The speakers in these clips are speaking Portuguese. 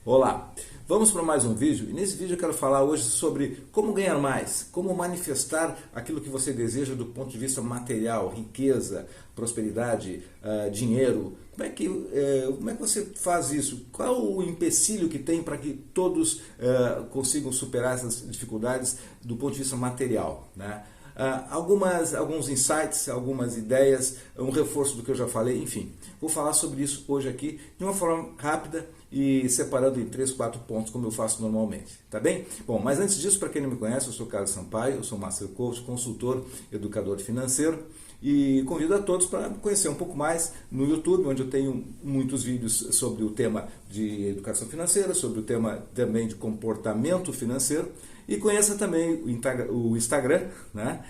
Olá, vamos para mais um vídeo e nesse vídeo eu quero falar hoje sobre como ganhar mais, como manifestar aquilo que você deseja do ponto de vista material, riqueza, prosperidade, dinheiro. Como é que você faz isso? Qual o empecilho que tem para que todos consigam superar essas dificuldades do ponto de vista material, né? Alguns insights, algumas ideias, um reforço do que eu já falei, enfim. Vou falar sobre isso hoje aqui de uma forma rápida e separando em 3, 4 pontos, como eu faço normalmente, tá bem? Bom, mas antes disso, para quem não me conhece, eu sou Carlos Sampaio, eu sou Master Coach, consultor, educador financeiro e convido a todos para conhecer um pouco mais no YouTube, onde eu tenho muitos vídeos sobre o tema de educação financeira, sobre o tema também de comportamento financeiro. E conheça também o Instagram, né?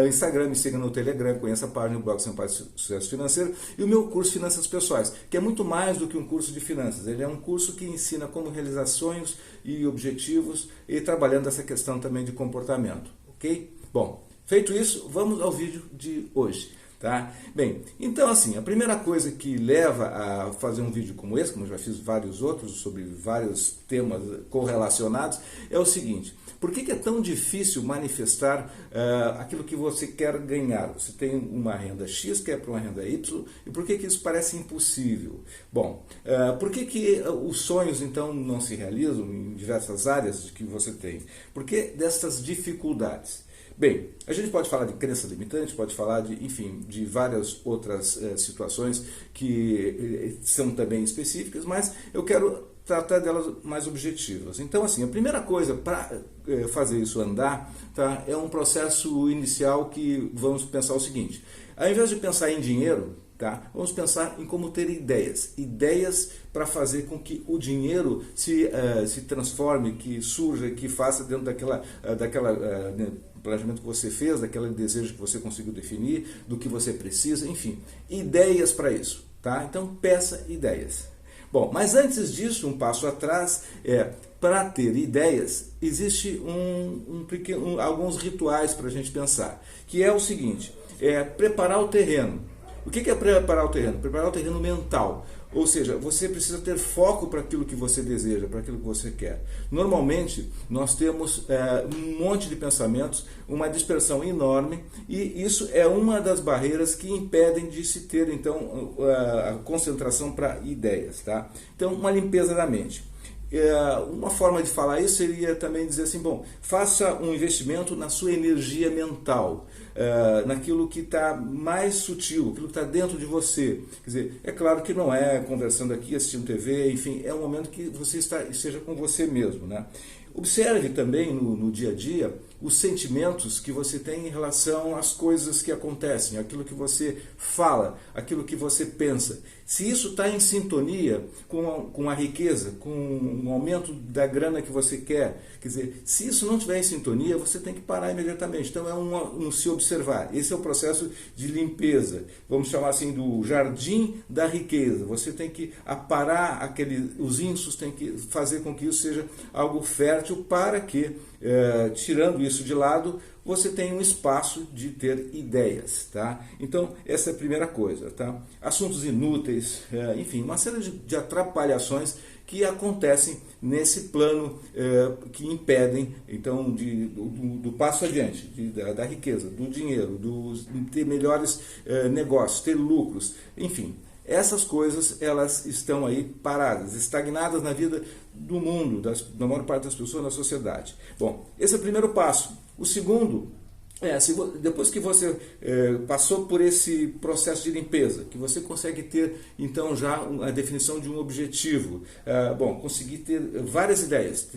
O Instagram, me siga no Telegram, conheça a página do blog Sampaio Sucesso Financeiro e o meu curso Finanças Pessoais, que é muito mais do que um curso de finanças. Ele é um curso que ensina como realizar sonhos e objetivos e trabalhando essa questão também de comportamento, ok? Bom, feito isso, vamos ao vídeo de hoje. Tá? Bem, então assim, a primeira coisa que leva a fazer um vídeo como esse, como eu já fiz vários outros sobre vários temas correlacionados, é o seguinte: por que é tão difícil manifestar aquilo que você quer ganhar? Você tem uma renda X, quer para uma renda Y, e por que isso parece impossível? Bom, por que os sonhos então não se realizam em diversas áreas que você tem? Por que dessas dificuldades? Bem, a gente pode falar de crença limitante, pode falar de, enfim, de várias outras situações que são também específicas, mas eu quero tratar delas mais objetivas. Então, assim, a primeira coisa para fazer isso andar, tá, é um processo inicial que vamos pensar o seguinte: ao invés de pensar em dinheiro, tá, vamos pensar em como ter ideias para fazer com que o dinheiro se transforme, que surja, que faça dentro daquela planejamento que você fez, daquele desejo que você conseguiu definir, do que você precisa, enfim, ideias para isso, tá? Então peça ideias. Bom, mas antes disso, um passo atrás, para ter ideias, existe alguns rituais para a gente pensar, que é o seguinte: preparar o terreno. O que é preparar o terreno? Preparar o terreno mental. Ou seja, você precisa ter foco para aquilo que você deseja, para aquilo que você quer. Normalmente, nós temos um monte de pensamentos, uma dispersão enorme, e isso é uma das barreiras que impedem de se ter, então, a concentração para ideias, tá? Então, uma limpeza da mente. Uma forma de falar isso seria também dizer assim: bom, faça um investimento na sua energia mental, naquilo que está mais sutil, aquilo que está dentro de você. Quer dizer, é claro que não é conversando aqui, assistindo TV, enfim, é um momento que você esteja com você mesmo, né? Observe também no dia a dia os sentimentos que você tem em relação às coisas que acontecem, aquilo que você fala, aquilo que você pensa. Se isso está em sintonia com a riqueza, com um aumento da grana que você quer, quer dizer, se isso não estiver em sintonia, você tem que parar imediatamente. Então é um se observar. Esse é o processo de limpeza. Vamos chamar assim do jardim da riqueza. Você tem que aparar os insos, tem que fazer com que isso seja algo fértil para que, tirando isso de lado, você tem um espaço de ter ideias, tá? Então, essa é a primeira coisa, tá? Assuntos inúteis, enfim, uma série de atrapalhações que acontecem nesse plano que impedem, então, do passo adiante, da riqueza, do dinheiro, de ter melhores negócios, ter lucros, enfim. Essas coisas, elas estão aí paradas, estagnadas na vida do mundo, da maior parte das pessoas na sociedade. Bom, esse é o primeiro passo. O segundo depois que você passou por esse processo de limpeza, que você consegue ter então já a definição de um objetivo, conseguir ter várias ideias,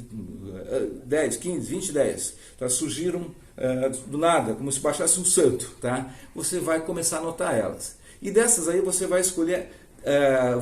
10, 15, 20 ideias, tá? Surgiram do nada, como se baixasse um santo, tá? Você vai começar a anotar elas. E dessas aí você vai escolher,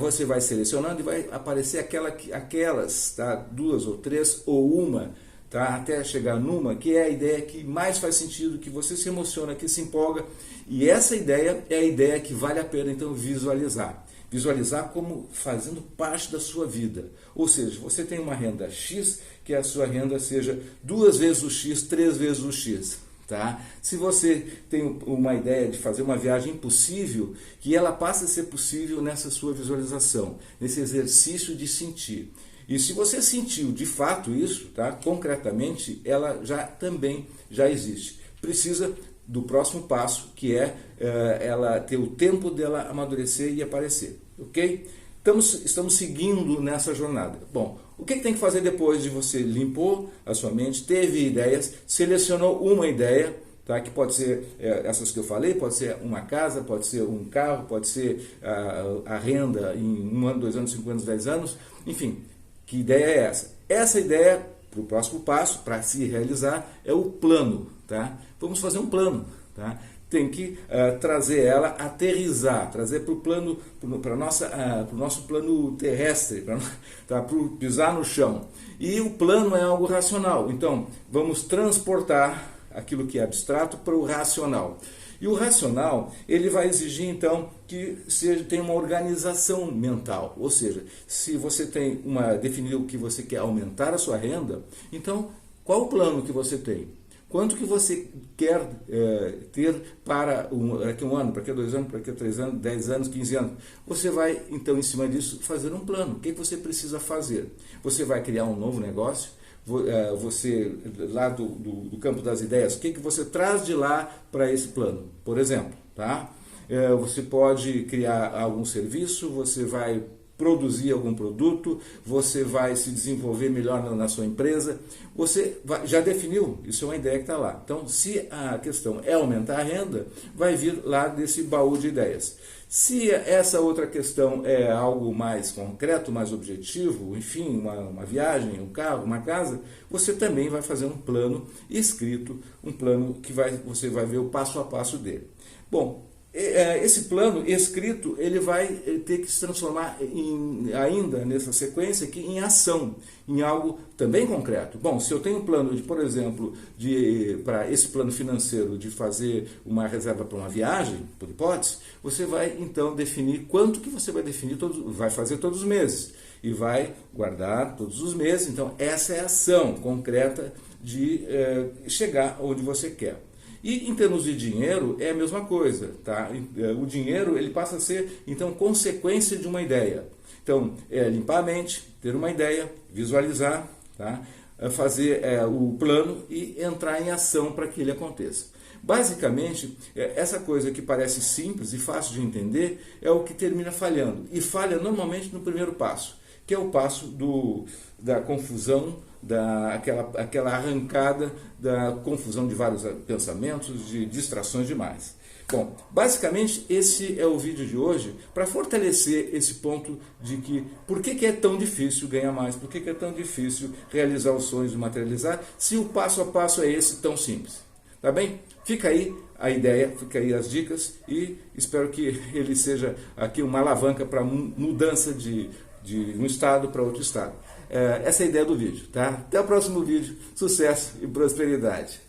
você vai selecionando e vai aparecer aquelas, tá? 2 ou 3 ou uma, tá? Até chegar numa que é a ideia que mais faz sentido, que você se emociona, que se empolga. E essa ideia é a ideia que vale a pena então visualizar. Visualizar como fazendo parte da sua vida. Ou seja, você tem uma renda X, que a sua renda seja 2 vezes o X, 3 vezes o X. Tá? Se você tem uma ideia de fazer uma viagem impossível, que ela passe a ser possível nessa sua visualização, nesse exercício de sentir. E se você sentiu de fato isso, tá? Concretamente, ela também já existe. Precisa do próximo passo, que é ela ter o tempo dela amadurecer e aparecer, ok? Estamos seguindo nessa jornada. Bom, o que tem que fazer depois de você limpou a sua mente, teve ideias, selecionou uma ideia, tá? Que pode ser essas que eu falei, pode ser uma casa, pode ser um carro, pode ser a renda em 1 ano, 2 anos, 5 anos, 10 anos, enfim, que ideia é essa? Essa ideia, para o próximo passo, para se realizar, é o plano, tá? Vamos fazer um plano, tá? Tem que trazer ela, aterrizar, trazer para o plano, para o nosso plano terrestre, para pisar no chão. E o plano é algo racional, então vamos transportar aquilo que é abstrato para o racional. E o racional, ele vai exigir então que tenha uma organização mental, ou seja, se você definiu que você quer aumentar a sua renda, então qual o plano que você tem? Quanto que você quer ter para daqui a 1 ano, para daqui a 2 anos, para daqui a 3 anos, 10 anos, 15 anos? Você vai, então, em cima disso, fazer um plano. O que você precisa fazer? Você vai criar um novo negócio? Você, lá do campo das ideias, o que você traz de lá para esse plano? Por exemplo, tá? Você pode criar algum serviço, você vai produzir algum produto, você vai se desenvolver melhor na sua empresa, já definiu, isso é uma ideia que está lá. Então, se a questão é aumentar a renda, vai vir lá desse baú de ideias. Se essa outra questão é algo mais concreto, mais objetivo, enfim, uma viagem, um carro, uma casa, você também vai fazer um plano escrito, um plano que você vai ver o passo a passo dele. Bom, esse plano escrito, ele vai ter que se transformar ainda nessa sequência aqui em ação, em algo também concreto. Bom, se eu tenho um plano, por exemplo, para esse plano financeiro de fazer uma reserva para uma viagem, por hipótese, você vai então definir quanto que você vai fazer todos os meses e vai guardar todos os meses. Então essa é a ação concreta de chegar onde você quer. E em termos de dinheiro é a mesma coisa, tá? O dinheiro ele passa a ser então consequência de uma ideia. Então limpar a mente, ter uma ideia, visualizar, tá? Fazer o plano e entrar em ação para que ele aconteça. Basicamente, essa coisa que parece simples e fácil de entender é o que termina falhando. E falha normalmente no primeiro passo, que é o passo da confusão, aquela arrancada da confusão de vários pensamentos, de distrações demais. Bom, basicamente esse é o vídeo de hoje para fortalecer esse ponto de que por que é tão difícil ganhar mais, por que é tão difícil realizar os sonhos e materializar, se o passo a passo é esse tão simples. Tá bem? Fica aí a ideia, fica aí as dicas e espero que ele seja aqui uma alavanca para mudança de um estado para outro estado. Essa é a ideia do vídeo, tá? Até o próximo vídeo. Sucesso e prosperidade!